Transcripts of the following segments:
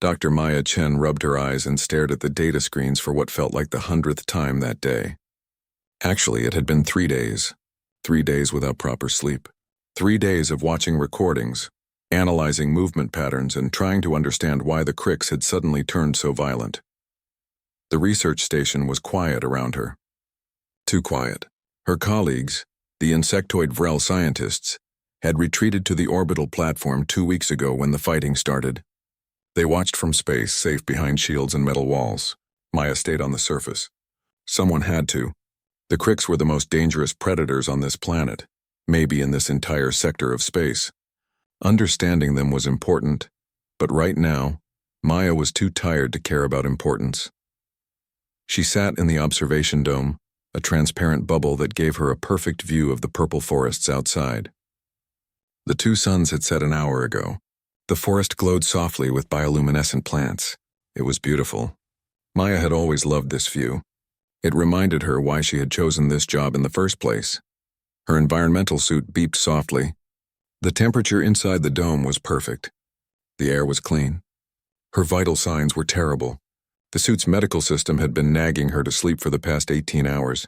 Dr. Maya Chen rubbed her eyes and stared at the data screens for what felt like the 100th time that day. Actually, it had been 3 days. 3 days without proper sleep. 3 days of watching recordings, analyzing movement patterns, and trying to understand why the Crix had suddenly turned so violent. The research station was quiet around her. Too quiet. Her colleagues, the insectoid Vrel scientists, had retreated to the orbital platform 2 weeks ago when the fighting started. They watched from space, safe behind shields and metal walls. Maya stayed on the surface. Someone had to. The Crix were the most dangerous predators on this planet, maybe in this entire sector of space. Understanding them was important, but right now, Maya was too tired to care about importance. She sat in the observation dome, a transparent bubble that gave her a perfect view of the purple forests outside. The 2 suns had set an hour ago. The forest glowed softly with bioluminescent plants. It was beautiful. Maya had always loved this view. It reminded her why she had chosen this job in the first place. Her environmental suit beeped softly. The temperature inside the dome was perfect. The air was clean. Her vital signs were terrible. The suit's medical system had been nagging her to sleep for the past 18 hours.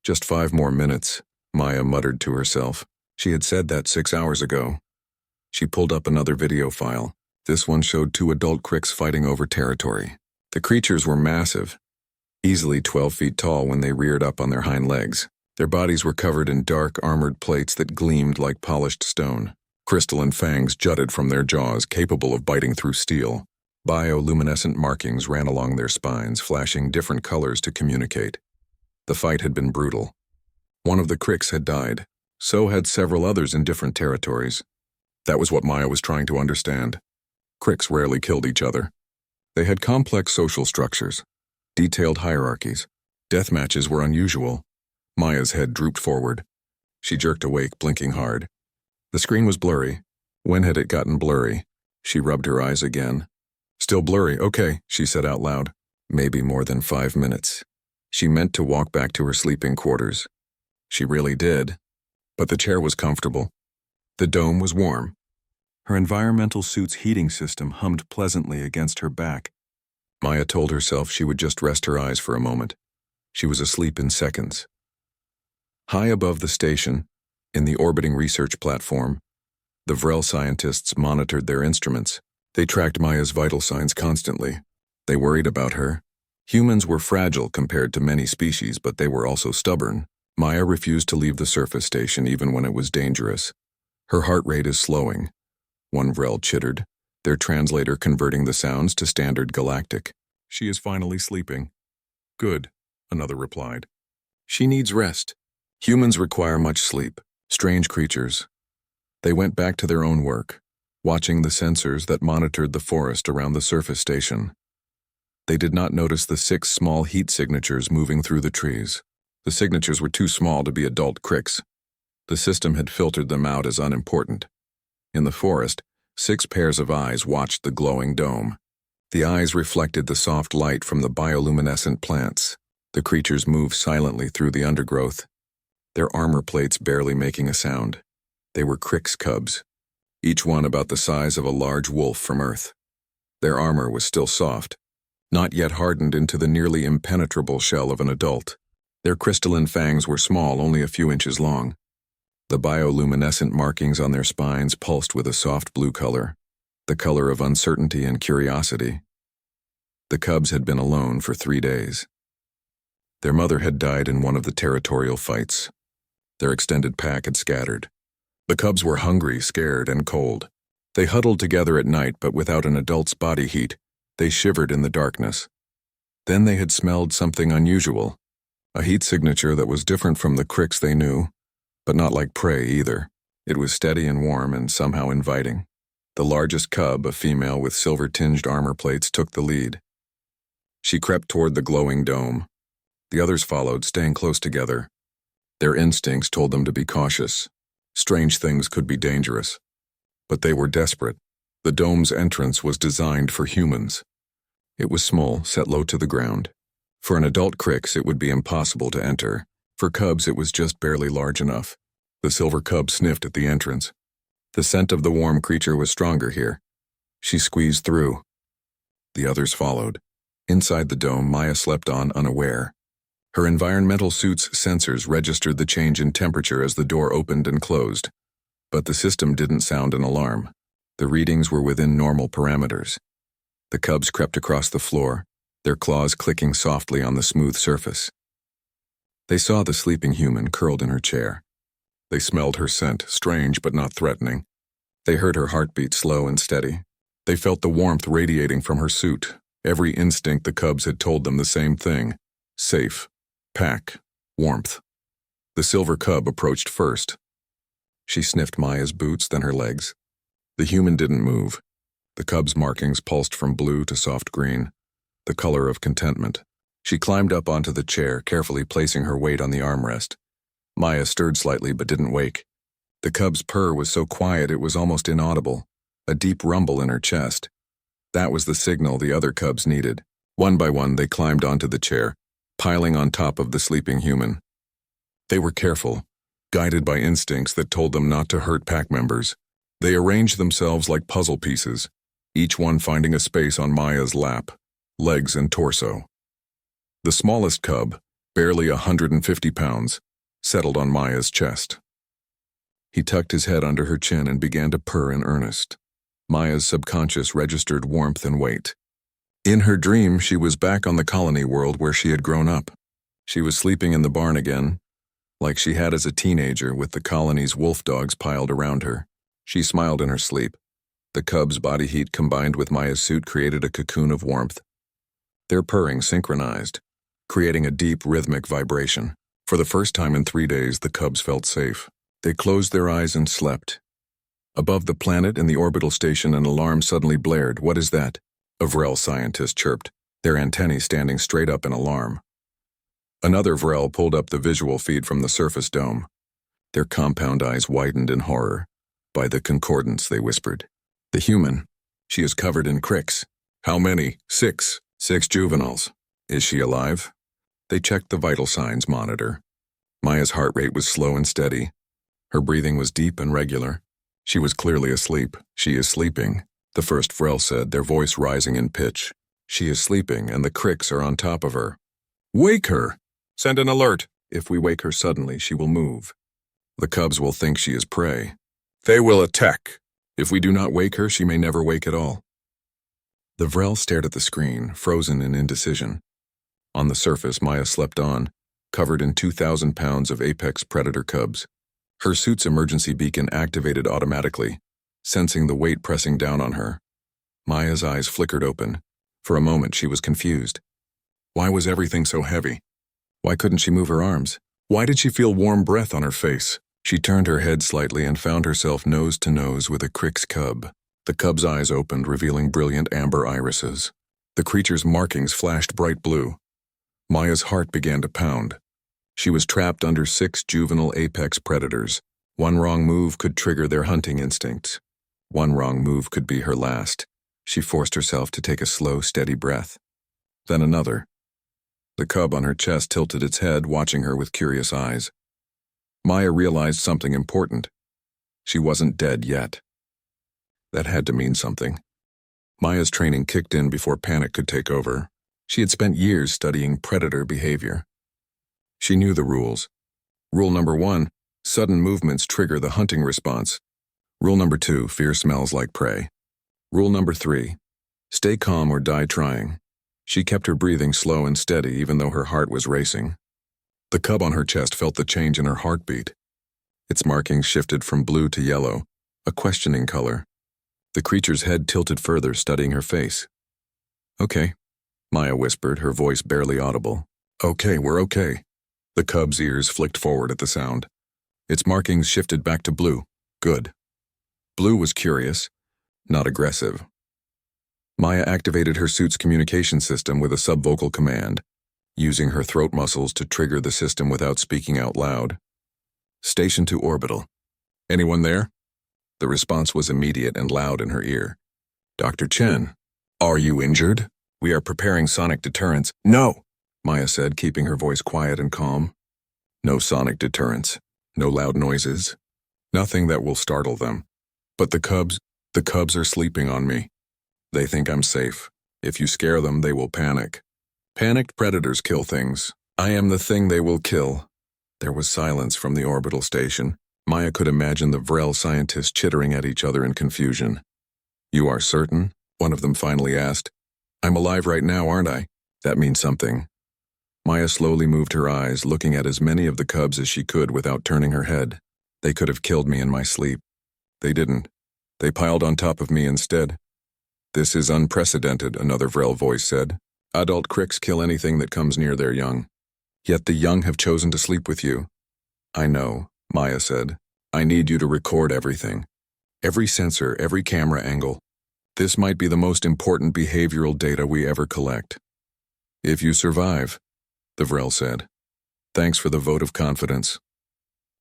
Just 5 more minutes, Maya muttered to herself. She had said that 6 hours ago. She pulled up another video file. This one showed 2 adult Crix fighting over territory. The creatures were massive, easily 12 feet tall when they reared up on their hind legs. Their bodies were covered in dark, armored plates that gleamed like polished stone. Crystalline fangs jutted from their jaws, capable of biting through steel. Bioluminescent markings ran along their spines, flashing different colors to communicate. The fight had been brutal. One of the Crix had died. So had several others in different territories. That was what Maya was trying to understand. Crix rarely killed each other. They had complex social structures, detailed hierarchies. Death matches were unusual. Maya's head drooped forward. She jerked awake, blinking hard. The screen was blurry. When had it gotten blurry? She rubbed her eyes again. Still blurry, okay, she said out loud. Maybe more than 5 minutes. She meant to walk back to her sleeping quarters. She really did. But the chair was comfortable. The dome was warm. Her environmental suit's heating system hummed pleasantly against her back. Maya told herself she would just rest her eyes for a moment. She was asleep in seconds. High above the station, in the orbiting research platform, the Vrel scientists monitored their instruments. They tracked Maya's vital signs constantly. They worried about her. Humans were fragile compared to many species, but they were also stubborn. Maya refused to leave the surface station even when it was dangerous. Her heart rate is slowing. One Vrel chittered, their translator converting the sounds to standard galactic. She is finally sleeping. Good, another replied. She needs rest. Humans require much sleep. Strange creatures. They went back to their own work, watching the sensors that monitored the forest around the surface station. They did not notice the 6 small heat signatures moving through the trees. The signatures were too small to be adult Crix. The system had filtered them out as unimportant. In the forest, 6 pairs of eyes watched the glowing dome. The eyes reflected the soft light from the bioluminescent plants. The creatures moved silently through the undergrowth, their armor plates barely making a sound. They were Crix cubs, each one about the size of a large wolf from Earth. Their armor was still soft, not yet hardened into the nearly impenetrable shell of an adult. Their crystalline fangs were small, only a few inches long. The bioluminescent markings on their spines pulsed with a soft blue color, the color of uncertainty and curiosity. The cubs had been alone for 3 days. Their mother had died in one of the territorial fights. Their extended pack had scattered. The cubs were hungry, scared, and cold. They huddled together at night, but without an adult's body heat. They shivered in the darkness. Then they had smelled something unusual. A heat signature that was different from the Crix they knew, but not like prey either. It was steady and warm and somehow inviting. The largest cub, a female with silver-tinged armor plates, took the lead. She crept toward the glowing dome. The others followed, staying close together. Their instincts told them to be cautious. Strange things could be dangerous. But they were desperate. The dome's entrance was designed for humans. It was small, set low to the ground. For an adult Crix, it would be impossible to enter. For cubs, it was just barely large enough. The silver cub sniffed at the entrance. The scent of the warm creature was stronger here. She squeezed through. The others followed. Inside the dome, Maya slept on unaware. Her environmental suit's sensors registered the change in temperature as the door opened and closed. But the system didn't sound an alarm. The readings were within normal parameters. The cubs crept across the floor, their claws clicking softly on the smooth surface. They saw the sleeping human curled in her chair. They smelled her scent, strange but not threatening. They heard her heartbeat slow and steady. They felt the warmth radiating from her suit. Every instinct the cubs had told them the same thing. Safe. Pack. Warmth. The silver cub approached first. She sniffed Maya's boots, then her legs. The human didn't move. The cub's markings pulsed from blue to soft green, the color of contentment. She climbed up onto the chair, carefully placing her weight on the armrest. Maya stirred slightly but didn't wake. The cub's purr was so quiet it was almost inaudible, a deep rumble in her chest. That was the signal the other cubs needed. One by one, they climbed onto the chair, piling on top of the sleeping human. They were careful, guided by instincts that told them not to hurt pack members. They arranged themselves like puzzle pieces, each one finding a space on Maya's lap, legs and torso. The smallest cub, barely 150 pounds, settled on Maya's chest. He tucked his head under her chin and began to purr in earnest. Maya's subconscious registered warmth and weight. In her dream, she was back on the colony world where she had grown up. She was sleeping in the barn again, like she had as a teenager, with the colony's wolf dogs piled around her. She smiled in her sleep. The cub's body heat combined with Maya's suit created a cocoon of warmth. Their purring synchronized, creating a deep rhythmic vibration. For the first time in 3 days, the cubs felt safe. They closed their eyes and slept. Above the planet in the orbital station, an alarm suddenly blared. "What is that?" a Vrel scientist chirped, their antennae standing straight up in alarm. Another Vrel pulled up the visual feed from the surface dome. Their compound eyes widened in horror. "By the concordance," they whispered. "The human. She is covered in cricks." "How many?" "6. 6 juveniles." "Is she alive?" They checked the vital signs monitor. Maya's heart rate was slow and steady. Her breathing was deep and regular. She was clearly asleep. "She is sleeping," the first Vrel said, their voice rising in pitch. "She is sleeping, and the cricks are on top of her." "Wake her! Send an alert! If we wake her suddenly, she will move. The cubs will think she is prey. They will attack. If we do not wake her, she may never wake at all." The Vrel stared at the screen, frozen in indecision. On the surface, Maya slept on, covered in 2,000 pounds of apex predator cubs. Her suit's emergency beacon activated automatically, sensing the weight pressing down on her. Maya's eyes flickered open. For a moment, she was confused. Why was everything so heavy? Why couldn't she move her arms? Why did she feel warm breath on her face? She turned her head slightly and found herself nose to nose with a crick's cub. The cub's eyes opened, revealing brilliant amber irises. The creature's markings flashed bright blue. Maya's heart began to pound. She was trapped under 6 juvenile apex predators. One wrong move could trigger their hunting instincts. One wrong move could be her last. She forced herself to take a slow, steady breath. Then another. The cub on her chest tilted its head, watching her with curious eyes. Maya realized something important. She wasn't dead yet. That had to mean something. Maya's training kicked in before panic could take over. She had spent years studying predator behavior. She knew the rules. Rule number 1, sudden movements trigger the hunting response. Rule number 2, fear smells like prey. Rule number 3, stay calm or die trying. She kept her breathing slow and steady even though her heart was racing. The cub on her chest felt the change in her heartbeat. Its markings shifted from blue to yellow, a questioning color. The creature's head tilted further, studying her face. "Okay," Maya whispered, her voice barely audible. "Okay, we're okay." The cub's ears flicked forward at the sound. Its markings shifted back to blue. Good. Blue was curious, not aggressive. Maya activated her suit's communication system with a subvocal command, using her throat muscles to trigger the system without speaking out loud. "Station to orbital. Anyone there?" The response was immediate and loud in her ear. "Dr. Chen, are you injured? We are preparing sonic deterrence." "No," Maya said, keeping her voice quiet and calm. "No sonic deterrence. No loud noises. Nothing that will startle them. But the cubs are sleeping on me. They think I'm safe. If you scare them, they will panic. Panicked predators kill things. I am the thing they will kill. There was silence from the orbital station. Maya could imagine the Vrel scientists chittering at each other in confusion. You are certain? One of them finally asked. I'm alive right now, aren't I? That means something. Maya slowly moved her eyes, looking at as many of the cubs as she could without turning her head. They could have killed me in my sleep. They didn't. They piled on top of me instead. This is unprecedented, another Vrel voice said. Adult cricks kill anything that comes near their young. Yet the young have chosen to sleep with you. I know, Maya said. I need you to record everything. Every sensor, every camera angle. This might be the most important behavioral data we ever collect. If you survive, the Vrel said. Thanks for the vote of confidence.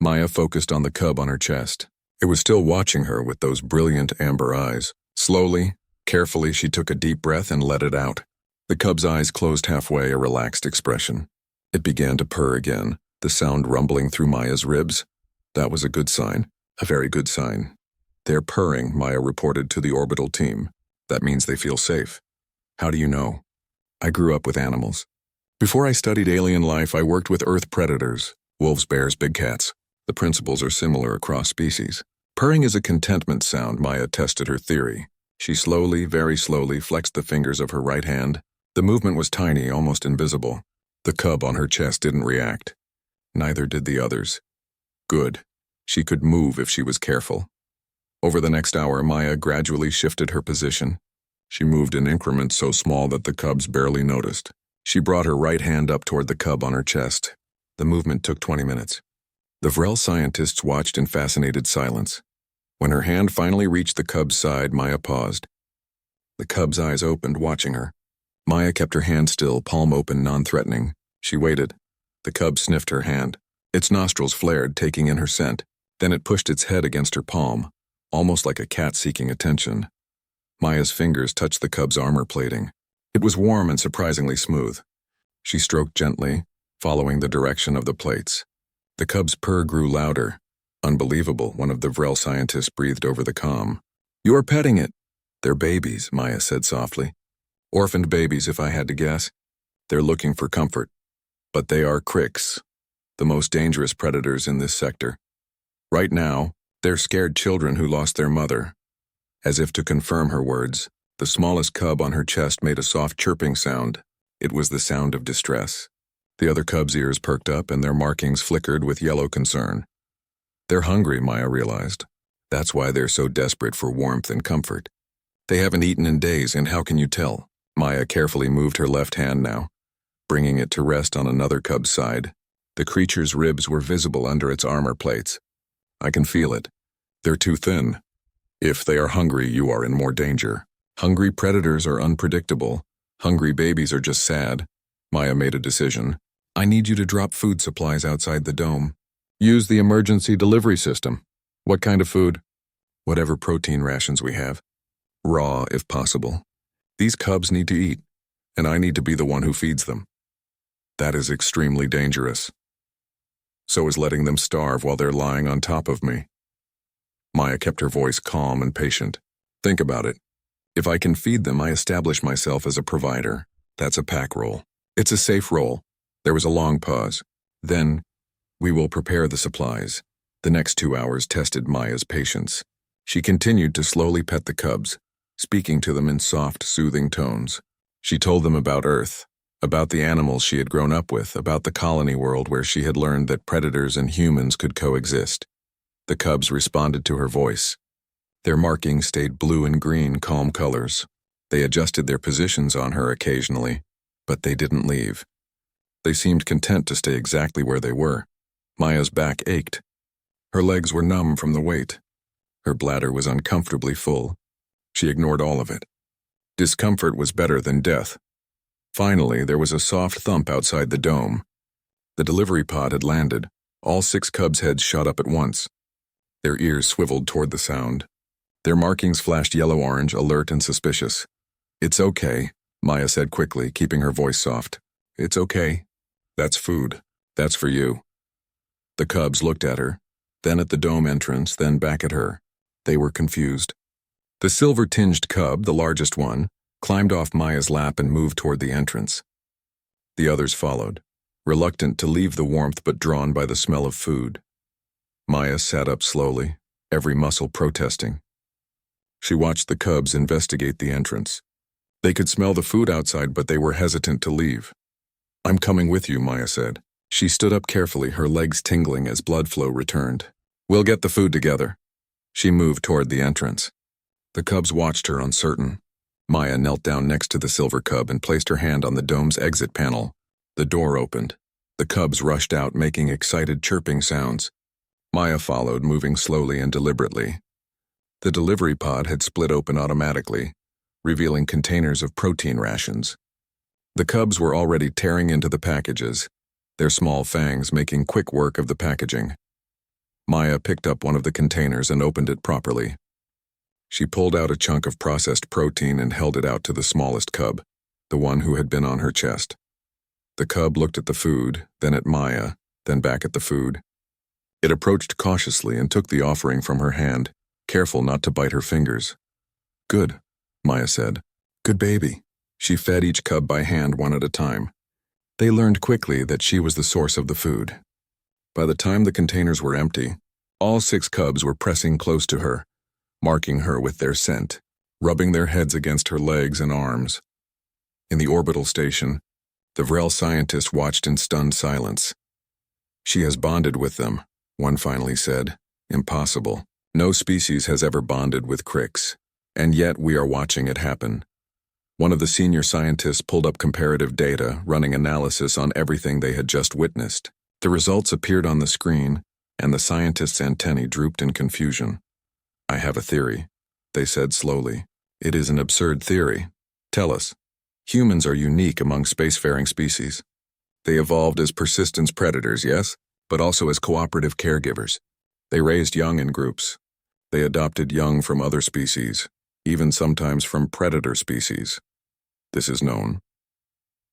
Maya focused on the cub on her chest. It was still watching her with those brilliant amber eyes. Slowly, carefully, she took a deep breath and let it out. The cub's eyes closed halfway, a relaxed expression. It began to purr again, the sound rumbling through Maya's ribs. That was a good sign, a very good sign. They're purring, Maya reported to the orbital team. That means they feel safe. How do you know? I grew up with animals. Before I studied alien life, I worked with Earth predators, wolves, bears, big cats. The principles are similar across species. Purring is a contentment sound, Maya tested her theory. She slowly, very slowly, flexed the fingers of her right hand. The movement was tiny, almost invisible. The cub on her chest didn't react. Neither did the others. Good. She could move if she was careful. Over the next hour, Maya gradually shifted her position. She moved in increments so small that the cubs barely noticed. She brought her right hand up toward the cub on her chest. The movement took 20 minutes. The Vrel scientists watched in fascinated silence. When her hand finally reached the cub's side, Maya paused. The cub's eyes opened, watching her. Maya kept her hand still, palm open, non-threatening. She waited. The cub sniffed her hand. Its nostrils flared, taking in her scent. Then it pushed its head against her palm, almost like a cat seeking attention. Maya's fingers touched the cub's armor plating. It was warm and surprisingly smooth. She stroked gently, following the direction of the plates. The cub's purr grew louder. Unbelievable, one of the Vrel scientists breathed over the comm. You are petting it. They're babies, Maya said softly. Orphaned babies, if I had to guess. They're looking for comfort. But they are cricks, the most dangerous predators in this sector. Right now, they're scared children who lost their mother. As if to confirm her words, the smallest cub on her chest made a soft chirping sound. It was the sound of distress. The other cub's ears perked up and their markings flickered with yellow concern. They're hungry, Maya realized. That's why they're so desperate for warmth and comfort. They haven't eaten in days, and how can you tell? Maya carefully moved her left hand now, bringing it to rest on another cub's side. The creature's ribs were visible under its armor plates. I can feel it. They're too thin. If they are hungry, you are in more danger. Hungry predators are unpredictable. Hungry babies are just sad. Maya made a decision. I need you to drop food supplies outside the dome. Use the emergency delivery system. What kind of food? Whatever protein rations we have. Raw, if possible. These cubs need to eat, and I need to be the one who feeds them. That is extremely dangerous. So is letting them starve while they're lying on top of me. Maya kept her voice calm and patient. Think about it. If I can feed them, I establish myself as a provider. That's a pack role. It's a safe role. There was a long pause. Then, we will prepare the supplies. The next 2 hours tested Maya's patience. She continued to slowly pet the cubs, speaking to them in soft, soothing tones. She told them about Earth, about the animals she had grown up with, about the colony world where she had learned that predators and humans could coexist. The cubs responded to her voice. Their markings stayed blue and green, calm colors. They adjusted their positions on her occasionally, but they didn't leave. They seemed content to stay exactly where they were. Maya's back ached. Her legs were numb from the weight. Her bladder was uncomfortably full. She ignored all of it. Discomfort was better than death. Finally, there was a soft thump outside the dome. The delivery pod had landed. All 6 cubs' heads shot up at once. Their ears swiveled toward the sound. Their markings flashed yellow-orange, alert and suspicious. It's okay, Maya said quickly, keeping her voice soft. It's okay. That's food. That's for you. The cubs looked at her, then at the dome entrance, then back at her. They were confused. The silver-tinged cub, the largest one, climbed off Maya's lap and moved toward the entrance. The others followed, reluctant to leave the warmth but drawn by the smell of food. Maya sat up slowly, every muscle protesting. She watched the cubs investigate the entrance. They could smell the food outside, but they were hesitant to leave. "I'm coming with you," Maya said. She stood up carefully, her legs tingling as blood flow returned. "We'll get the food together." She moved toward the entrance. The cubs watched her, uncertain. Maya knelt down next to the silver cub and placed her hand on the dome's exit panel. The door opened. The cubs rushed out, making excited chirping sounds. Maya followed, moving slowly and deliberately. The delivery pod had split open automatically, revealing containers of protein rations. The cubs were already tearing into the packages, their small fangs making quick work of the packaging. Maya picked up one of the containers and opened it properly. She pulled out a chunk of processed protein and held it out to the smallest cub, the one who had been on her chest. The cub looked at the food, then at Maya, then back at the food. It approached cautiously and took the offering from her hand, careful not to bite her fingers. "Good," Maya said. "Good baby." She fed each cub by hand, one at a time. They learned quickly that she was the source of the food. By the time the containers were empty, all 6 cubs were pressing close to her, marking her with their scent, rubbing their heads against her legs and arms. In the orbital station, the Vrel scientist watched in stunned silence. "She has bonded with them," one finally said. "Impossible. No species has ever bonded with Crix, and yet we are watching it happen." One of the senior scientists pulled up comparative data, running analysis on everything they had just witnessed. The results appeared on the screen, and the scientist's antennae drooped in confusion. "I have a theory," they said slowly. "It is an absurd theory. Tell us." "Humans are unique among spacefaring species. They evolved as persistence predators, yes, but also as cooperative caregivers. They raised young in groups. They adopted young from other species, even sometimes from predator species. This is known.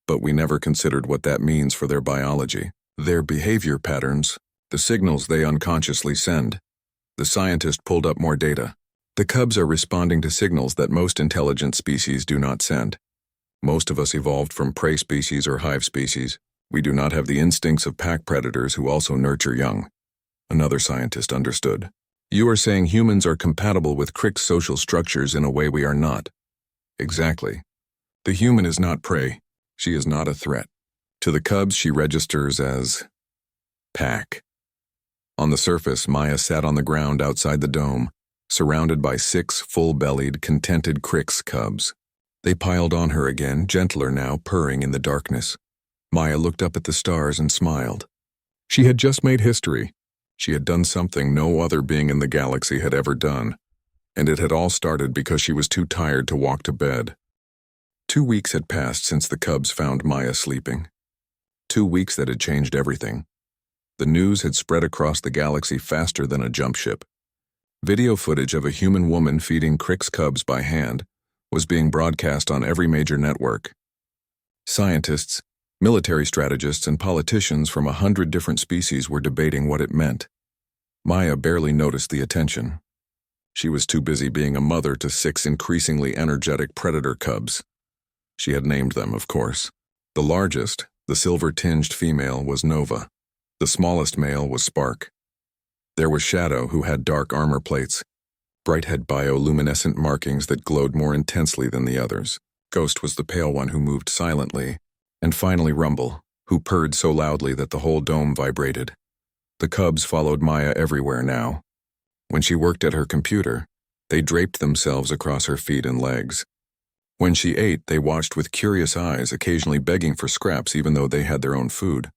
But we never considered what that means for their biology, their behavior patterns, the signals they unconsciously send." The scientist pulled up more data. "The cubs are responding to signals that most intelligent species do not send. Most of us evolved from prey species or hive species. We do not have the instincts of pack predators who also nurture young." Another scientist understood. "You are saying humans are compatible with Crick's social structures in a way we are not." "Exactly. The human is not prey. She is not a threat. To the cubs, she registers as pack." On the surface, Maya sat on the ground outside the dome, surrounded by 6 full-bellied, contented Crix cubs. They piled on her again, gentler now, purring in the darkness. Maya looked up at the stars and smiled. She had just made history. She had done something no other being in the galaxy had ever done, and it had all started because she was too tired to walk to bed. 2 weeks had passed since the cubs found Maya sleeping. 2 weeks that had changed everything. The news had spread across the galaxy faster than a jump ship. Video footage of a human woman feeding Crix cubs by hand was being broadcast on every major network. Scientists, military strategists, and politicians from 100 different species were debating what it meant. Maya barely noticed the attention. She was too busy being a mother to 6 increasingly energetic predator cubs. She had named them, of course. The largest, the silver-tinged female, was Nova. The smallest male was Spark. There was Shadow, who had dark armor plates, bright-head bioluminescent markings that glowed more intensely than the others. Ghost was the pale one who moved silently, and finally Rumble, who purred so loudly that the whole dome vibrated. The cubs followed Maya everywhere now. When she worked at her computer, they draped themselves across her feet and legs. When she ate, they watched with curious eyes, occasionally begging for scraps even though they had their own food.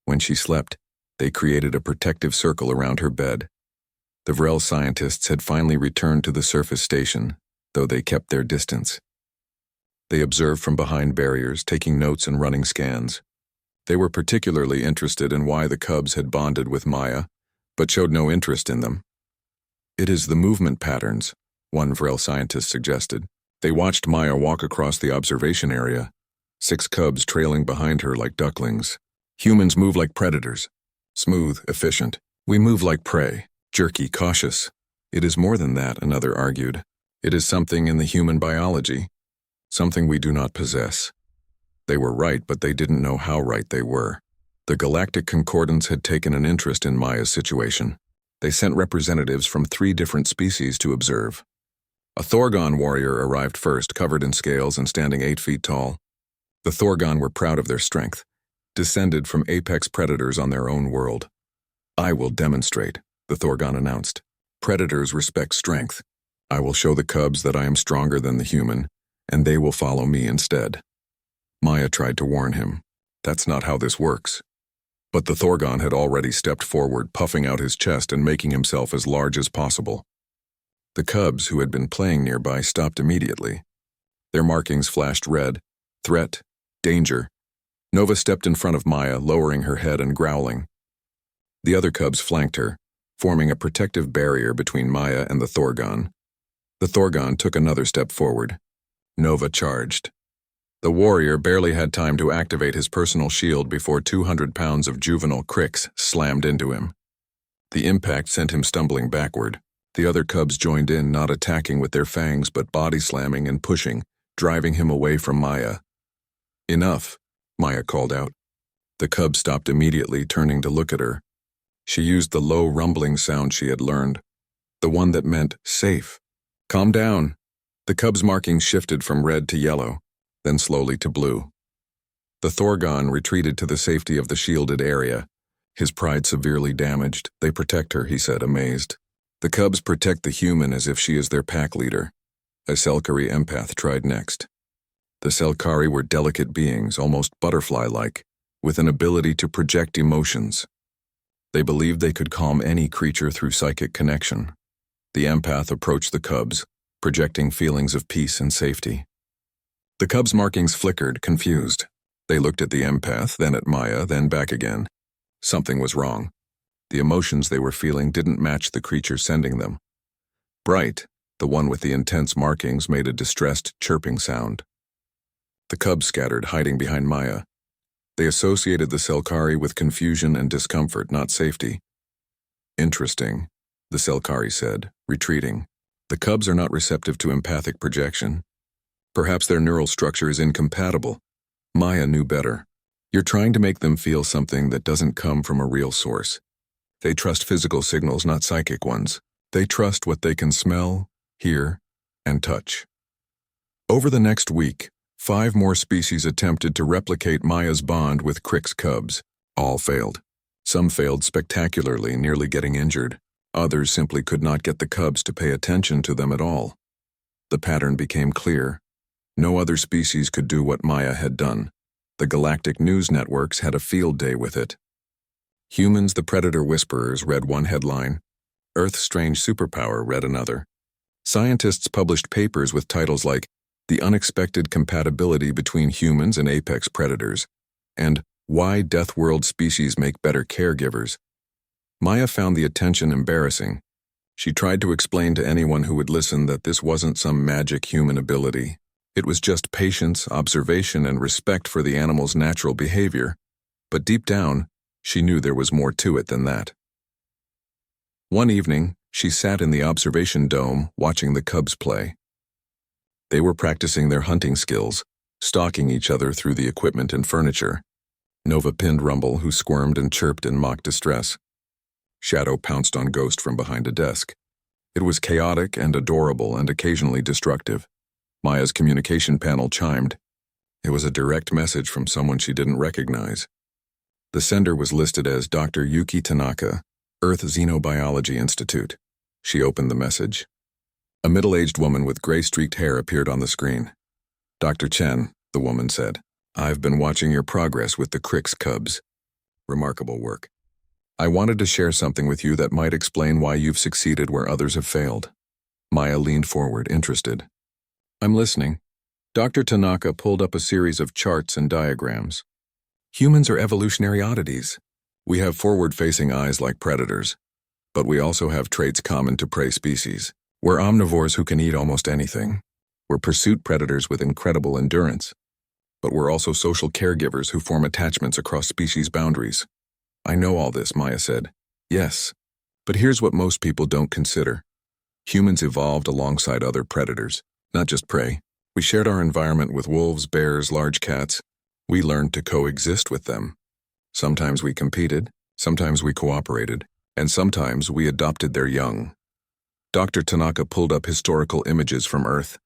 When she slept, they created a protective circle around her bed. The Vrel scientists had finally returned to the surface station, though they kept their distance. They observed from behind barriers, taking notes and running scans. They were particularly interested in why the cubs had bonded with Maya, but showed no interest in them. "It is the movement patterns," one Vrel scientist suggested. They watched Maya walk across the observation area, 6 cubs trailing behind her like ducklings. "Humans move like predators. Smooth, efficient. We move like prey. Jerky, cautious." "It is more than that," another argued. "It is something in the human biology. something we do not possess. They were right, but they didn't know how right they were. The Galactic Concordance had taken an interest in Maya's situation. They sent representatives from 3 different species to observe. A Thorgon warrior arrived first, covered in scales and standing 8 feet tall. The Thorgon were proud of their strength, descended from apex predators on their own world. "I will demonstrate," the Thorgon announced. "Predators respect strength. I will show the cubs that I am stronger than the human, and they will follow me instead." Maya tried to warn him. "That's not how this works." But the Thorgon had already stepped forward, puffing out his chest and making himself as large as possible. The cubs, who had been playing nearby, stopped immediately. Their markings flashed red: threat, danger. Nova stepped in front of Maya, lowering her head and growling. The other cubs flanked her, forming a protective barrier between Maya and the Thorgon. The Thorgon took another step forward. Nova charged. The warrior barely had time to activate his personal shield before 200 pounds of juvenile cricks slammed into him. The impact sent him stumbling backward. The other cubs joined in, not attacking with their fangs but body slamming and pushing, driving him away from Maya. "Enough," Maya called out. The cub stopped immediately, turning to look at her. She used the low rumbling sound she had learned, the one that meant safe. "Calm down." The cub's markings shifted from red to yellow, then slowly to blue. The Thorgon retreated to the safety of the shielded area, his pride severely damaged. "They protect her," he said, amazed. "The cubs protect the human as if she is their pack leader." A Selkari empath tried next. The Selkari were delicate beings, almost butterfly-like, with an ability to project emotions. They believed they could calm any creature through psychic connection. The empath approached the cubs, projecting feelings of peace and safety. The cubs' markings flickered, confused. They looked at the empath, then at Maya, then back again. Something was wrong. The emotions they were feeling didn't match the creature sending them. Bright, the one with the intense markings, made a distressed, chirping sound. The cubs scattered, hiding behind Maya. They associated the Selkari with confusion and discomfort, not safety. "Interesting," the Selkari said, retreating. "The cubs are not receptive to empathic projection. Perhaps their neural structure is incompatible." Maya knew better. "You're trying to make them feel something that doesn't come from a real source. They trust physical signals, not psychic ones. They trust what they can smell, hear, and touch." Over the next week, 5 more species attempted to replicate Maya's bond with Crick's cubs. All failed. Some failed spectacularly, nearly getting injured. Others simply could not get the cubs to pay attention to them at all. The pattern became clear. No other species could do what Maya had done. The galactic news networks had a field day with it. Humans the Predator Whisperers read one headline. Earth's Strange Superpower read another. Scientists published papers with titles like "The Unexpected Compatibility Between Humans and Apex Predators" and "Why Death World Species Make Better Caregivers." Maya found the attention embarrassing. She tried to explain to anyone who would listen that this wasn't some magic human ability. It was just patience, observation, and respect for the animal's natural behavior. But deep down, she knew there was more to it than that. One evening, she sat in the observation dome watching the cubs play. They were practicing their hunting skills, stalking each other through the equipment and furniture. Nova pinned Rumble, who squirmed and chirped in mock distress. Shadow pounced on Ghost from behind a desk. It was chaotic and adorable and occasionally destructive. Maya's communication panel chimed. It was a direct message from someone she didn't recognize. The sender was listed as Dr. Yuki Tanaka, Earth Xenobiology Institute. She opened the message. A middle-aged woman with gray-streaked hair appeared on the screen. "Dr. Chen," the woman said, "I've been watching your progress with the Crick's cubs. Remarkable work. I wanted to share something with you that might explain why you've succeeded where others have failed." Maya leaned forward, interested. "I'm listening." Dr. Tanaka pulled up a series of charts and diagrams. "Humans are evolutionary oddities. We have forward-facing eyes like predators, but we also have traits common to prey species. We're omnivores who can eat almost anything. We're pursuit predators with incredible endurance. But we're also social caregivers who form attachments across species boundaries." "I know all this," Maya said. "Yes, but here's what most people don't consider. Humans evolved alongside other predators, not just prey. We shared our environment with wolves, bears, large cats. We learned to coexist with them. Sometimes we competed, sometimes we cooperated, and sometimes we adopted their young. Dr. Tanaka pulled up historical images from Earth,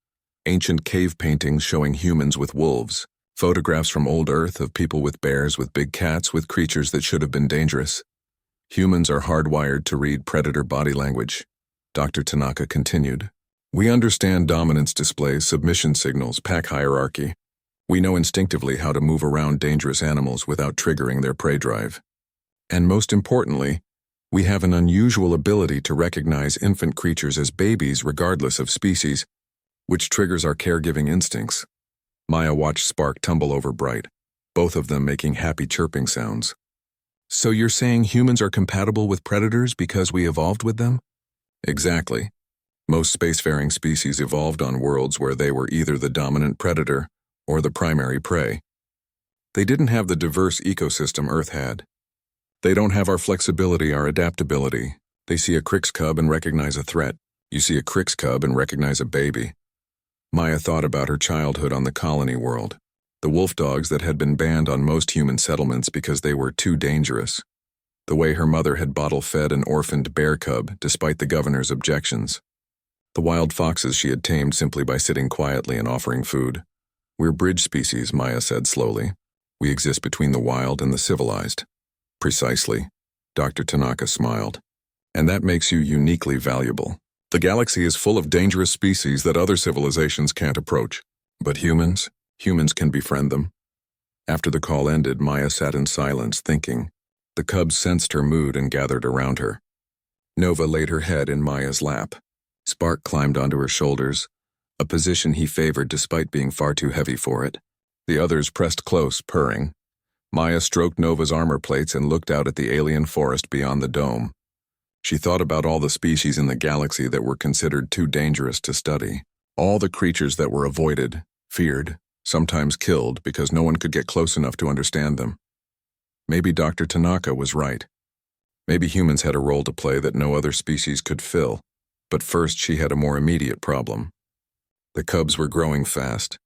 ancient cave paintings showing humans with wolves, photographs from old Earth of people with bears, with big cats, with creatures that should have been dangerous. Humans are hardwired to read predator body language. Dr. Tanaka continued. We understand dominance displays, submission signals, pack hierarchy. We know instinctively how to move around dangerous animals without triggering their prey drive. And most importantly, we have an unusual ability to recognize infant creatures as babies regardless of species, which triggers our caregiving instincts. Maya watched Spark tumble over Bright, both of them making happy chirping sounds. So you're saying humans are compatible with predators because we evolved with them? Exactly. Most spacefaring species evolved on worlds where they were either the dominant predator or the primary prey. They didn't have the diverse ecosystem Earth had. They don't have our flexibility, our adaptability. They see a Crix cub and recognize a threat. You see a Crix cub and recognize a baby. Maya thought about her childhood on the colony world, the wolf dogs that had been banned on most human settlements because they were too dangerous. The way her mother had bottle-fed an orphaned bear cub despite the governor's objections. The wild foxes she had tamed simply by sitting quietly and offering food. We're bridge species, Maya said slowly. We exist between the wild and the civilized. Precisely. Dr. Tanaka smiled. And that makes you uniquely valuable. The galaxy is full of dangerous species that other civilizations can't approach. But humans can befriend them. After the call ended, Maya sat in silence, thinking. The cubs sensed her mood and gathered around her. Nova laid her head in Maya's lap. Spark climbed onto her shoulders, a position he favored despite being far too heavy for it. The others pressed close, purring. Maya stroked Nova's armor plates and looked out at the alien forest beyond the dome. She thought about all the species in the galaxy that were considered too dangerous to study. All the creatures that were avoided, feared, sometimes killed because no one could get close enough to understand them. Maybe Dr. Tanaka was right. Maybe humans had a role to play that no other species could fill. But first she had a more immediate problem. The cubs were growing fast.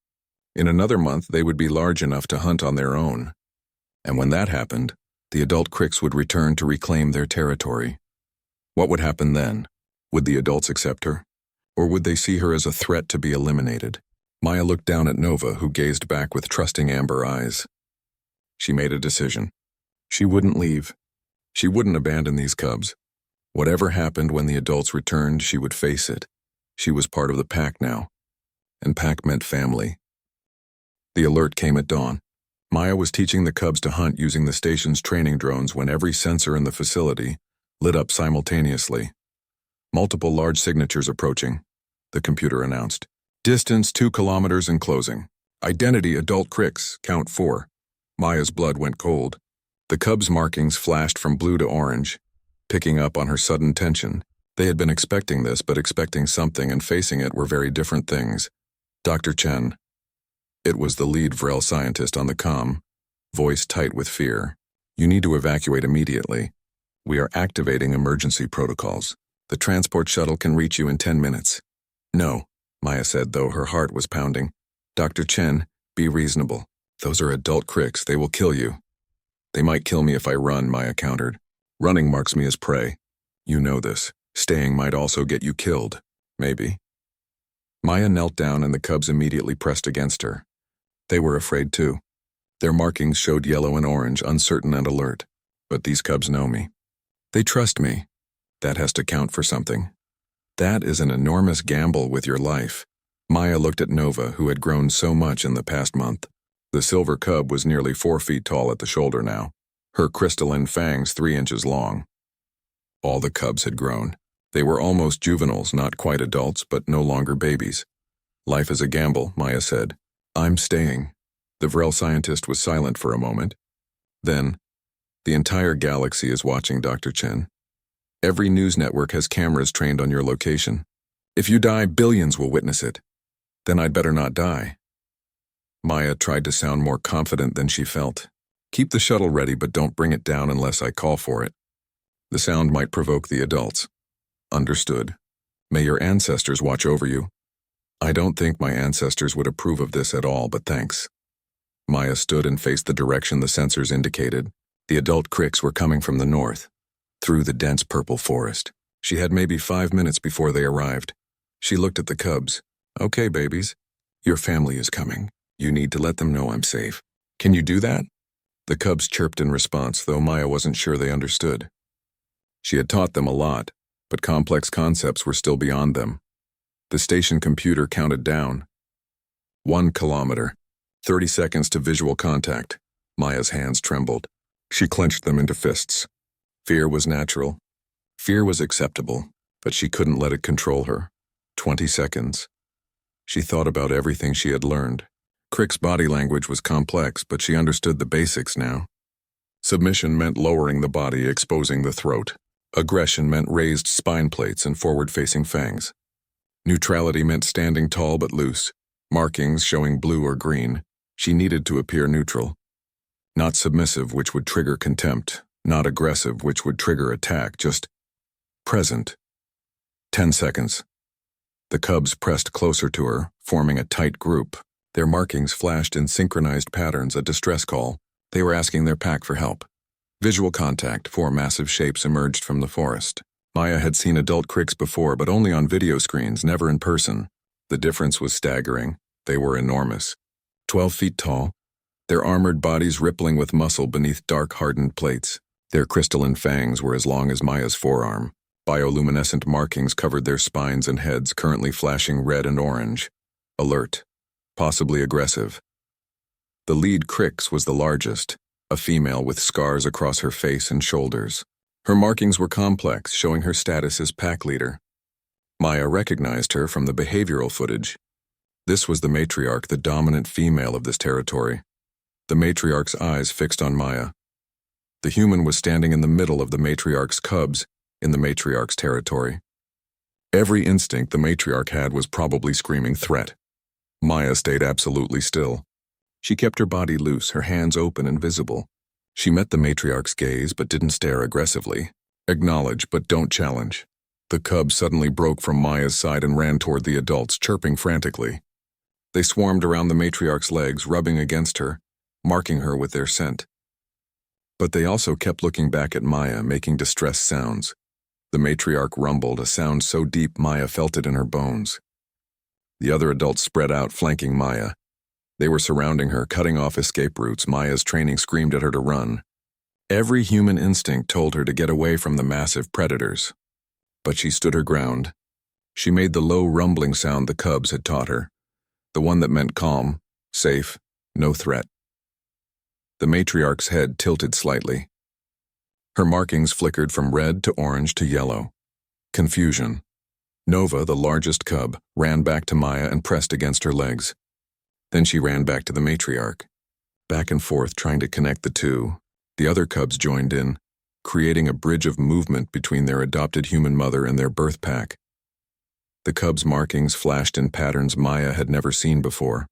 In another month they would be large enough to hunt on their own. And when that happened, the adult Crix would return to reclaim their territory. What would happen then? Would the adults accept her? Or would they see her as a threat to be eliminated? Maya looked down at Nova, who gazed back with trusting amber eyes. She made a decision. She wouldn't leave. She wouldn't abandon these cubs. Whatever happened when the adults returned, she would face it. She was part of the pack now. And pack meant family. The alert came at dawn. Maya was teaching the cubs to hunt using the station's training drones when every sensor in the facility lit up simultaneously. Multiple large signatures approaching, the computer announced. Distance 2 kilometers and closing. Identity adult Crix, count 4. Maya's blood went cold. The cubs' markings flashed from blue to orange, picking up on her sudden tension. They had been expecting this, but expecting something and facing it were very different things. Dr. Chen. It was the lead Vrel scientist on the comm, voice tight with fear. You need to evacuate immediately. We are activating emergency protocols. The transport shuttle can reach you in 10 minutes. No, Maya said, though her heart was pounding. Dr. Chen, be reasonable. Those are adult Crix. They will kill you. They might kill me if I run, Maya countered. Running marks me as prey. You know this. Staying might also get you killed. Maybe. Maya knelt down and the cubs immediately pressed against her. They were afraid too. Their markings showed yellow and orange, uncertain and alert. But these cubs know me. They trust me. That has to count for something. That is an enormous gamble with your life. Maya looked at Nova, who had grown so much in the past month. The silver cub was nearly 4 feet tall at the shoulder now, her crystalline fangs 3 inches long. All the cubs had grown. They were almost juveniles, not quite adults, but no longer babies. Life is a gamble, Maya said. I'm staying. The Vrel scientist was silent for a moment. Then, the entire galaxy is watching, Dr. Chen. Every news network has cameras trained on your location. If you die, billions will witness it. Then I'd better not die. Maya tried to sound more confident than she felt. Keep the shuttle ready, but don't bring it down unless I call for it. The sound might provoke the adults. Understood. May your ancestors watch over you. I don't think my ancestors would approve of this at all, but thanks. Maya stood and faced the direction the sensors indicated. The adult crics were coming from the north, through the dense purple forest. She had maybe 5 minutes before they arrived. She looked at the cubs. Okay, babies. Your family is coming. You need to let them know I'm safe. Can you do that? The cubs chirped in response, though Maya wasn't sure they understood. She had taught them a lot, but complex concepts were still beyond them. The station computer counted down. 1 kilometer. 30 seconds to visual contact. Maya's hands trembled. She clenched them into fists. Fear was natural. Fear was acceptable, but she couldn't let it control her. 20 seconds. She thought about everything she had learned. Crick's body language was complex, but she understood the basics now. Submission meant lowering the body, exposing the throat. Aggression meant raised spine plates and forward-facing fangs. Neutrality meant standing tall but loose, markings showing blue or green. She needed to appear neutral. Not submissive, which would trigger contempt. Not aggressive, which would trigger attack. Just present. 10 seconds. The cubs pressed closer to her, forming a tight group. Their markings flashed in synchronized patterns, a distress call. They were asking their pack for help. Visual contact. 4 massive shapes emerged from the forest. Maya had seen adult crics before, but only on video screens, never in person. The difference was staggering. They were enormous. 12 feet tall, their armored bodies rippling with muscle beneath dark, hardened plates. Their crystalline fangs were as long as Maya's forearm. Bioluminescent markings covered their spines and heads, currently flashing red and orange. Alert. Possibly aggressive. The lead Crix was the largest, a female with scars across her face and shoulders. Her markings were complex, showing her status as pack leader. Maya recognized her from the behavioral footage. This was the matriarch, the dominant female of this territory. The matriarch's eyes fixed on Maya. The human was standing in the middle of the matriarch's cubs, in the matriarch's territory. Every instinct the matriarch had was probably screaming threat. Maya stayed absolutely still. She kept her body loose, her hands open and visible. She met the matriarch's gaze but didn't stare aggressively. Acknowledge but don't challenge. The cubs suddenly broke from Maya's side and ran toward the adults, chirping frantically. They swarmed around the matriarch's legs, rubbing against her, marking her with their scent. But they also kept looking back at Maya, making distressed sounds. The matriarch rumbled, a sound so deep Maya felt it in her bones. The other adults spread out, flanking Maya. They were surrounding her, cutting off escape routes. Maya's training screamed at her to run. Every human instinct told her to get away from the massive predators. But she stood her ground. She made the low rumbling sound the cubs had taught her, the one that meant calm, safe, no threat. The matriarch's head tilted slightly. Her markings flickered from red to orange to yellow. Confusion. Nova, the largest cub, ran back to Maya and pressed against her legs. Then she ran back to the matriarch. Back and forth, trying to connect the two. The other cubs joined in, creating a bridge of movement between their adopted human mother and their birth pack. The cubs' markings flashed in patterns Maya had never seen before.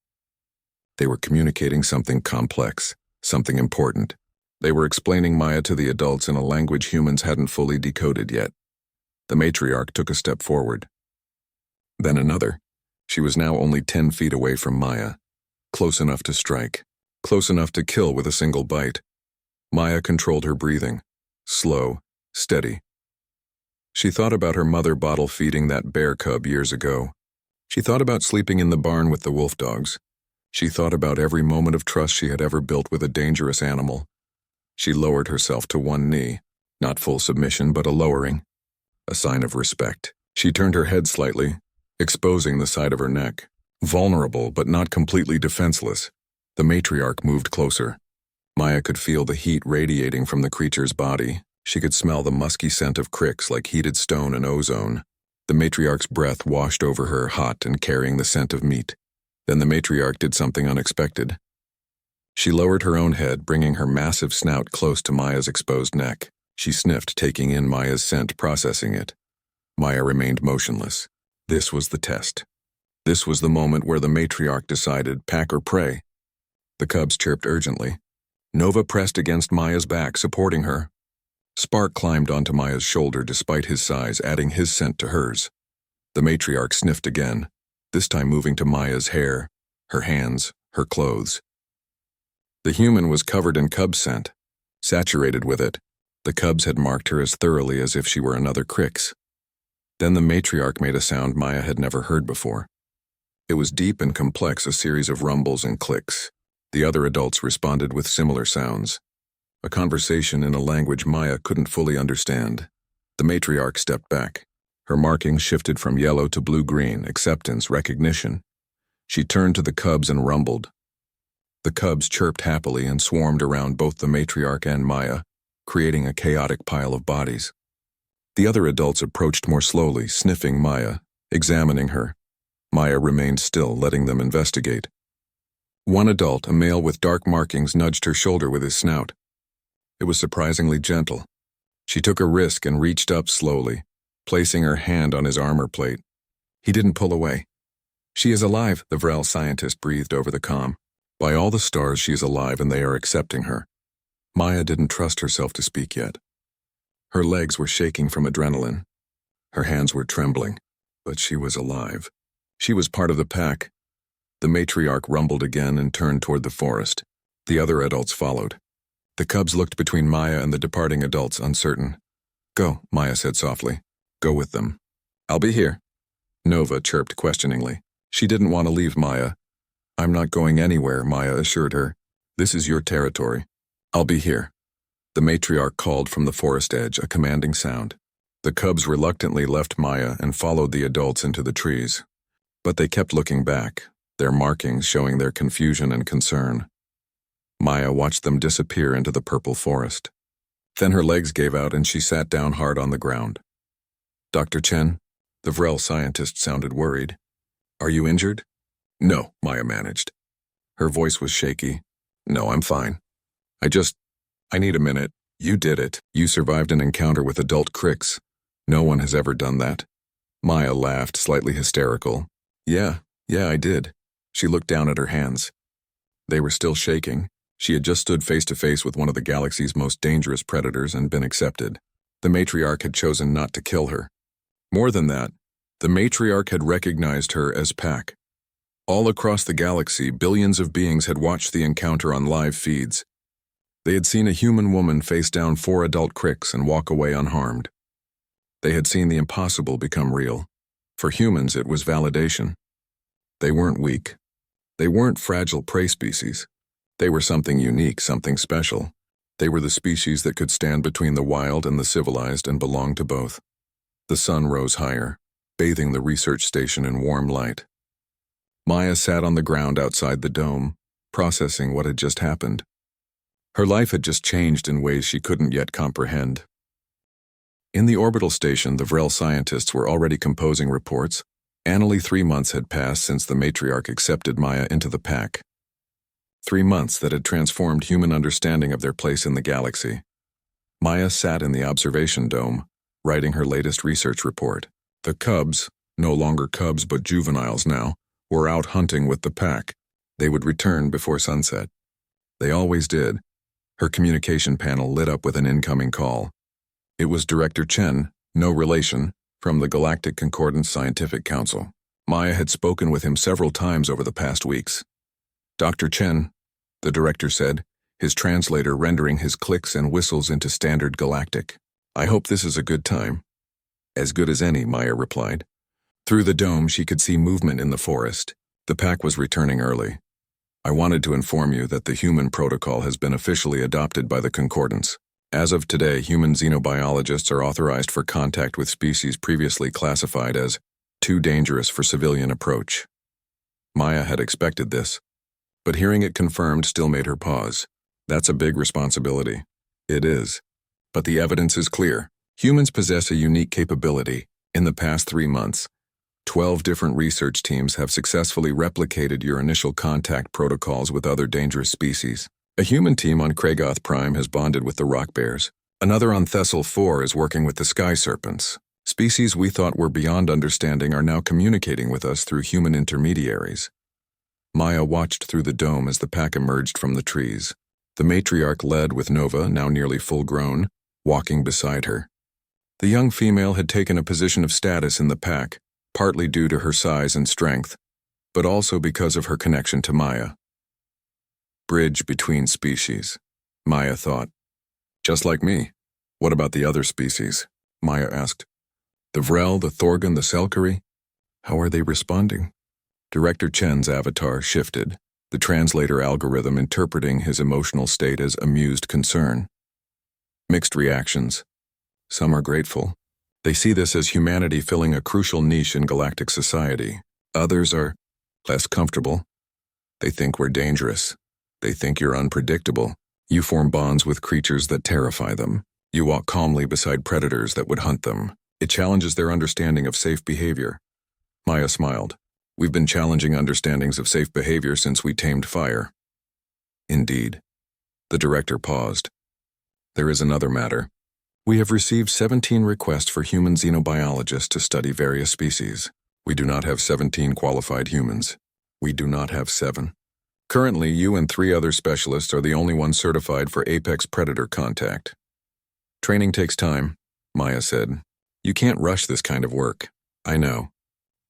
They were communicating something complex, something important. They were explaining Maya to the adults in a language humans hadn't fully decoded yet. The matriarch took a step forward. Then another. She was now only 10 feet away from Maya. Close enough to strike. Close enough to kill with a single bite. Maya controlled her breathing. Slow, steady. She thought about her mother bottle feeding that bear cub years ago. She thought about sleeping in the barn with the wolf dogs. She thought about every moment of trust she had ever built with a dangerous animal. She lowered herself to one knee, not full submission, but a lowering, a sign of respect. She turned her head slightly, exposing the side of her neck. Vulnerable, but not completely defenseless. The matriarch moved closer. Maya could feel the heat radiating from the creature's body. She could smell the musky scent of cricks like heated stone and ozone. The matriarch's breath washed over her, hot and carrying the scent of meat. Then the matriarch did something unexpected. She lowered her own head, bringing her massive snout close to Maya's exposed neck. She sniffed, taking in Maya's scent, processing it. Maya remained motionless. This was the test. This was the moment where the matriarch decided, pack or prey. The cubs chirped urgently. Nova pressed against Maya's back, supporting her. Spark climbed onto Maya's shoulder despite his size, adding his scent to hers. The matriarch sniffed again. this time moving to Maya's hair, her hands, her clothes. The human was covered in cub scent, saturated with it. The cubs had marked her as thoroughly as if she were another Crix. Then the matriarch made a sound Maya had never heard before. It was deep and complex, a series of rumbles and clicks. The other adults responded with similar sounds. A conversation in a language Maya couldn't fully understand. The matriarch stepped back. Her markings shifted from yellow to blue-green, acceptance, recognition. She turned to the cubs and rumbled. The cubs chirped happily and swarmed around both the matriarch and Maya, creating a chaotic pile of bodies. The other adults approached more slowly, sniffing Maya, examining her. Maya remained still, letting them investigate. One adult, a male with dark markings, nudged her shoulder with his snout. It was surprisingly gentle. She took a risk and reached up slowly, placing her hand on his armor plate. He didn't pull away. "She is alive," the Vrel scientist breathed over the comm. "By all the stars, she is alive and they are accepting her." Maya didn't trust herself to speak yet. Her legs were shaking from adrenaline. Her hands were trembling, but she was alive. She was part of the pack. The matriarch rumbled again and turned toward the forest. The other adults followed. The cubs looked between Maya and the departing adults, uncertain. "Go," Maya said softly. "Go with them." "I'll be here." Nova chirped questioningly. She didn't want to leave Maya. "I'm not going anywhere," Maya assured her. "This is your territory." "I'll be here." The matriarch called from the forest edge, a commanding sound. The cubs reluctantly left Maya and followed the adults into the trees. But they kept looking back, their markings showing their confusion and concern. Maya watched them disappear into the purple forest. Then her legs gave out and she sat down hard on the ground. "Dr. Chen?" The Vrel scientist sounded worried. "Are you injured?" "No," Maya managed. Her voice was shaky. "No, I'm fine. I need a minute." "You did it. You survived an encounter with adult Crix. No one has ever done that." Maya laughed, slightly hysterical. Yeah, I did." She looked down at her hands. They were still shaking. She had just stood face to face with one of the galaxy's most dangerous predators and been accepted. The matriarch had chosen not to kill her. More than that, the matriarch had recognized her as Pac. All across the galaxy, billions of beings had watched the encounter on live feeds. They had seen a human woman face down 4 adult Crix and walk away unharmed. They had seen the impossible become real. For humans, it was validation. They weren't weak. They weren't fragile prey species. They were something unique, something special. They were the species that could stand between the wild and the civilized and belong to both. The sun rose higher, bathing the research station in warm light. Maya sat on the ground outside the dome, processing what had just happened. Her life had just changed in ways she couldn't yet comprehend. In the orbital station, the Vrel scientists were already composing reports. Annually 3 months had passed since the matriarch accepted Maya into the pack. 3 months that had transformed human understanding of their place in the galaxy. Maya sat in the observation dome, writing her latest research report. The cubs, no longer cubs but juveniles now, were out hunting with the pack. They would return before sunset. They always did. Her communication panel lit up with an incoming call. It was Director Chen, no relation, from the Galactic Concordance Scientific Council. Maya had spoken with him several times over the past weeks. "Dr. Chen," the director said, his translator rendering his clicks and whistles into standard galactic. "I hope this is a good time." "As good as any," Maya replied. Through the dome, she could see movement in the forest. The pack was returning early. "I wanted to inform you that the human protocol has been officially adopted by the Concordance. As of today, human xenobiologists are authorized for contact with species previously classified as too dangerous for civilian approach." Maya had expected this, but hearing it confirmed still made her pause. That's a big responsibility. It is. But the evidence is clear. Humans possess a unique capability. In the past 3 months, 12 different research teams have successfully replicated your initial contact protocols with other dangerous species. A human team on Kragoth Prime has bonded with the rock bears. Another on Thessal 4 is working with the sky serpents. Species we thought were beyond understanding are now communicating with us through human intermediaries. Maya watched through the dome as the pack emerged from the trees. The matriarch led with Nova, now nearly full-grown, walking beside her. The young female had taken a position of status in the pack, partly due to her size and strength, but also because of her connection to Maya. Bridge between species, Maya thought. Just like me. What about the other species? Maya asked. The Vrel, the Thorgan, the Selkiri? How are they responding? Director Chen's avatar shifted, the translator algorithm interpreting his emotional state as amused concern. Mixed reactions. Some are grateful. They see this as humanity filling a crucial niche in galactic society. Others are less comfortable. They think we're dangerous. They think you're unpredictable. You form bonds with creatures that terrify them. You walk calmly beside predators that would hunt them. It challenges their understanding of safe behavior. Maya smiled. We've been challenging understandings of safe behavior since we tamed fire. Indeed. The director paused. There is another matter. We have received 17 requests for human xenobiologists to study various species. We do not have 17 qualified humans. We do not have 7. Currently, you and 3 other specialists are the only ones certified for apex predator contact. Training takes time, Maya said. You can't rush this kind of work. I know.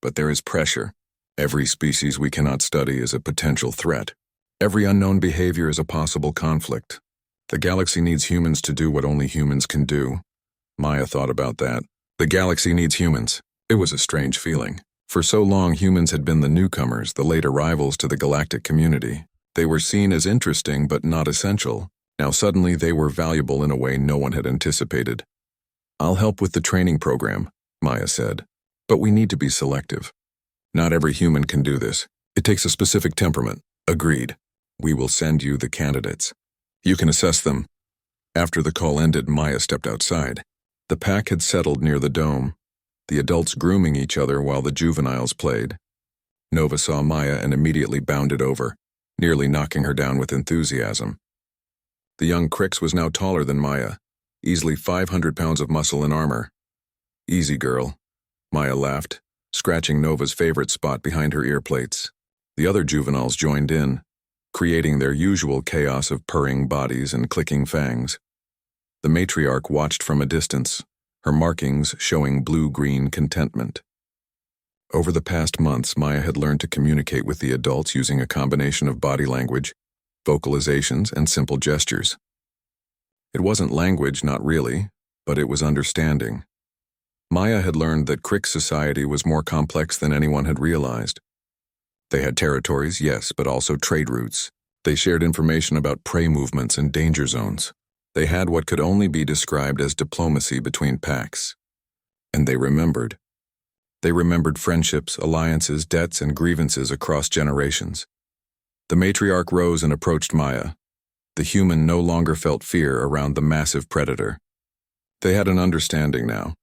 But there is pressure. Every species we cannot study is a potential threat. Every unknown behavior is a possible conflict. The galaxy needs humans to do what only humans can do. Maya thought about that. The galaxy needs humans. It was a strange feeling. For so long, humans had been the newcomers, the late arrivals to the galactic community. They were seen as interesting but not essential. Now suddenly they were valuable in a way no one had anticipated. I'll help with the training program, Maya said. But we need to be selective. Not every human can do this. It takes a specific temperament. Agreed. We will send you the candidates. You can assess them. After the call ended, Maya stepped outside. The pack had settled near the dome, the adults grooming each other while the juveniles played. Nova saw Maya and immediately bounded over, nearly knocking her down with enthusiasm. The young Crix was now taller than Maya, easily 500 pounds of muscle and armor. Easy, girl, Maya laughed, scratching Nova's favorite spot behind her ear plates. The other juveniles joined in, creating their usual chaos of purring bodies and clicking fangs. The matriarch watched from a distance, her markings showing blue-green contentment. Over the past months, Maya had learned to communicate with the adults using a combination of body language, vocalizations, and simple gestures. It wasn't language, not really, but it was understanding. Maya had learned that Crick society was more complex than anyone had realized. They had territories, yes, but also trade routes. They shared information about prey movements and danger zones. They had what could only be described as diplomacy between packs. And they remembered. They remembered friendships, alliances, debts, and grievances across generations. The matriarch rose and approached Maya. The human no longer felt fear around the massive predator. They had an understanding now,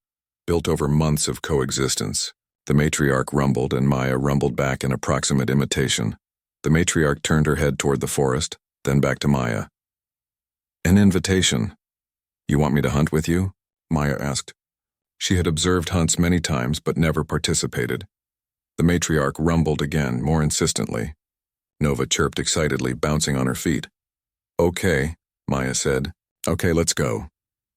built over months of coexistence. The matriarch rumbled and Maya rumbled back in approximate imitation. The matriarch turned her head toward the forest, then back to Maya. An invitation. You want me to hunt with you? Maya asked. She had observed hunts many times but never participated. The matriarch rumbled again, more insistently. Nova chirped excitedly, bouncing on her feet. Okay, Maya said. Okay, let's go.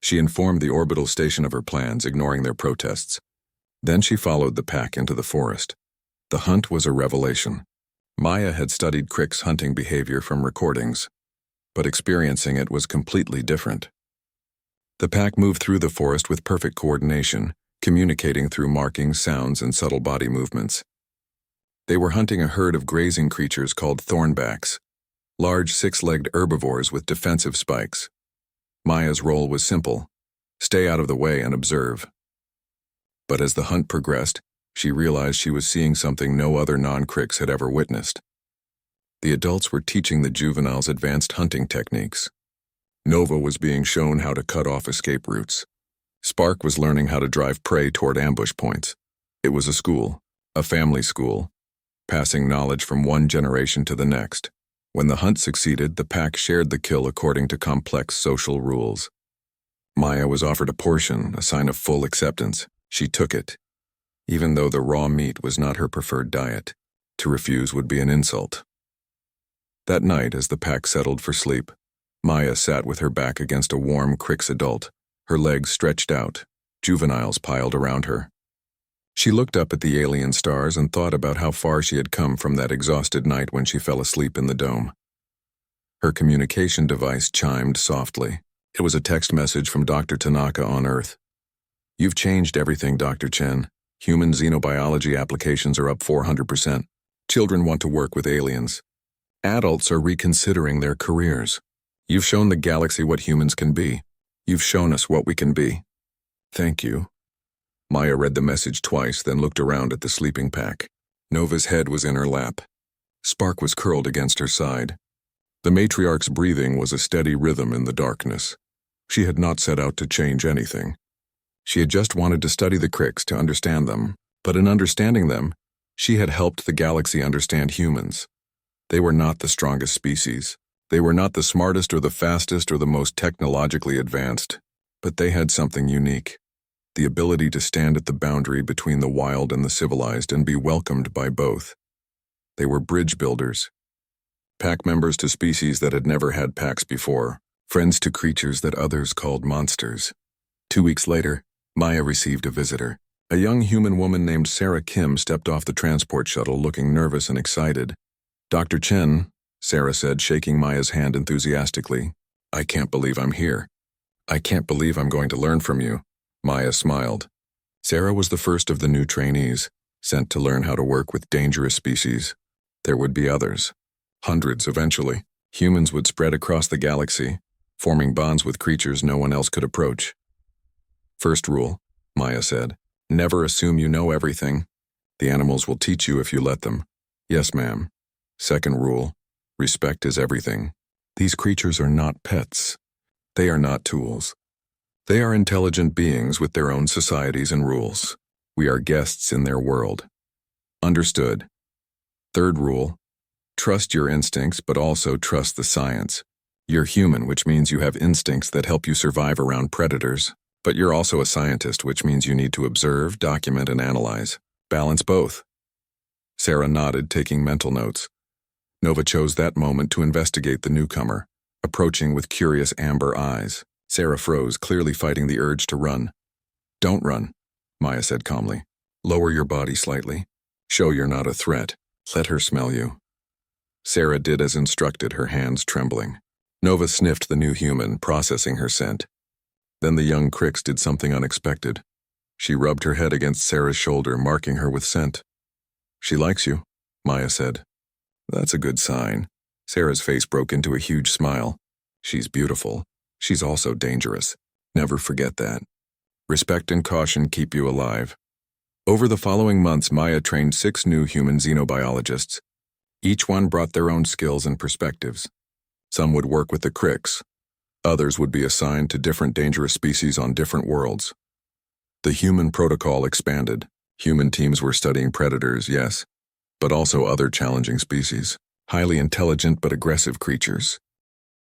She informed the orbital station of her plans, ignoring their protests. Then she followed the pack into the forest. The hunt was a revelation. Maya had studied Crick's hunting behavior from recordings, but experiencing it was completely different. The pack moved through the forest with perfect coordination, communicating through markings, sounds, and subtle body movements. They were hunting a herd of grazing creatures called thornbacks, large six-legged herbivores with defensive spikes. Maya's role was simple: stay out of the way and observe. But as the hunt progressed, she realized she was seeing something no other non-Cricks had ever witnessed. The adults were teaching the juveniles advanced hunting techniques. Nova was being shown how to cut off escape routes. Spark was learning how to drive prey toward ambush points. It was a school, a family school, passing knowledge from one generation to the next. When the hunt succeeded, the pack shared the kill according to complex social rules. Maya was offered a portion, a sign of full acceptance. She took it, even though the raw meat was not her preferred diet. To refuse would be an insult. That night, as the pack settled for sleep, Maya sat with her back against a warm Crix adult, her legs stretched out, juveniles piled around her. She looked up at the alien stars and thought about how far she had come from that exhausted night when she fell asleep in the dome. Her communication device chimed softly. It was a text message from Dr. Tanaka on Earth. "You've changed everything, Dr. Chen. Human xenobiology applications are up 400%. Children want to work with aliens. Adults are reconsidering their careers. You've shown the galaxy what humans can be. You've shown us what we can be. Thank you." Maya read the message twice, then looked around at the sleeping pack. Nova's head was in her lap. Spark was curled against her side. The matriarch's breathing was a steady rhythm in the darkness. She had not set out to change anything. She had just wanted to study the Cricks to understand them, but in understanding them, she had helped the galaxy understand humans. They were not the strongest species. They were not the smartest or the fastest or the most technologically advanced, but they had something unique. The ability to stand at the boundary between the wild and the civilized and be welcomed by both. They were bridge builders. Pack members to species that had never had packs before, friends to creatures that others called monsters. 2 weeks later, Maya received a visitor. A young human woman named Sarah Kim stepped off the transport shuttle looking nervous and excited. "Dr. Chen," Sarah said, shaking Maya's hand enthusiastically. "I can't believe I'm here. I can't believe I'm going to learn from you." Maya smiled. Sarah was the first of the new trainees, sent to learn how to work with dangerous species. There would be others. Hundreds eventually. Humans would spread across the galaxy, forming bonds with creatures no one else could approach. "First rule," Maya said, "never assume you know everything. The animals will teach you if you let them." "Yes, ma'am." Second rule, respect is everything. These creatures are not pets. They are not tools. They are intelligent beings with their own societies and rules. We are guests in their world. Understood. Third rule, trust your instincts, but also trust the science. You're human, which means you have instincts that help you survive around predators, but you're also a scientist, which means you need to observe, document, and analyze. Balance both. Sarah nodded, taking mental notes. Nova chose that moment to investigate the newcomer, approaching with curious amber eyes. Sarah froze, clearly fighting the urge to run. "Don't run," Maya said calmly. "Lower your body slightly. Show you're not a threat. Let her smell you." Sarah did as instructed, her hands trembling. Nova sniffed the new human, processing her scent. Then the young Cricks did something unexpected. She rubbed her head against Sarah's shoulder, marking her with scent. "She likes you," Maya said. "That's a good sign." Sarah's face broke into a huge smile. "She's beautiful. She's also dangerous. Never forget that. Respect and caution keep you alive." Over the following months, Maya trained 6 new human xenobiologists. Each one brought their own skills and perspectives. Some would work with the Cricks. Others would be assigned to different dangerous species on different worlds. The human protocol expanded. Human teams were studying predators, yes, but also other challenging species. Highly intelligent but aggressive creatures.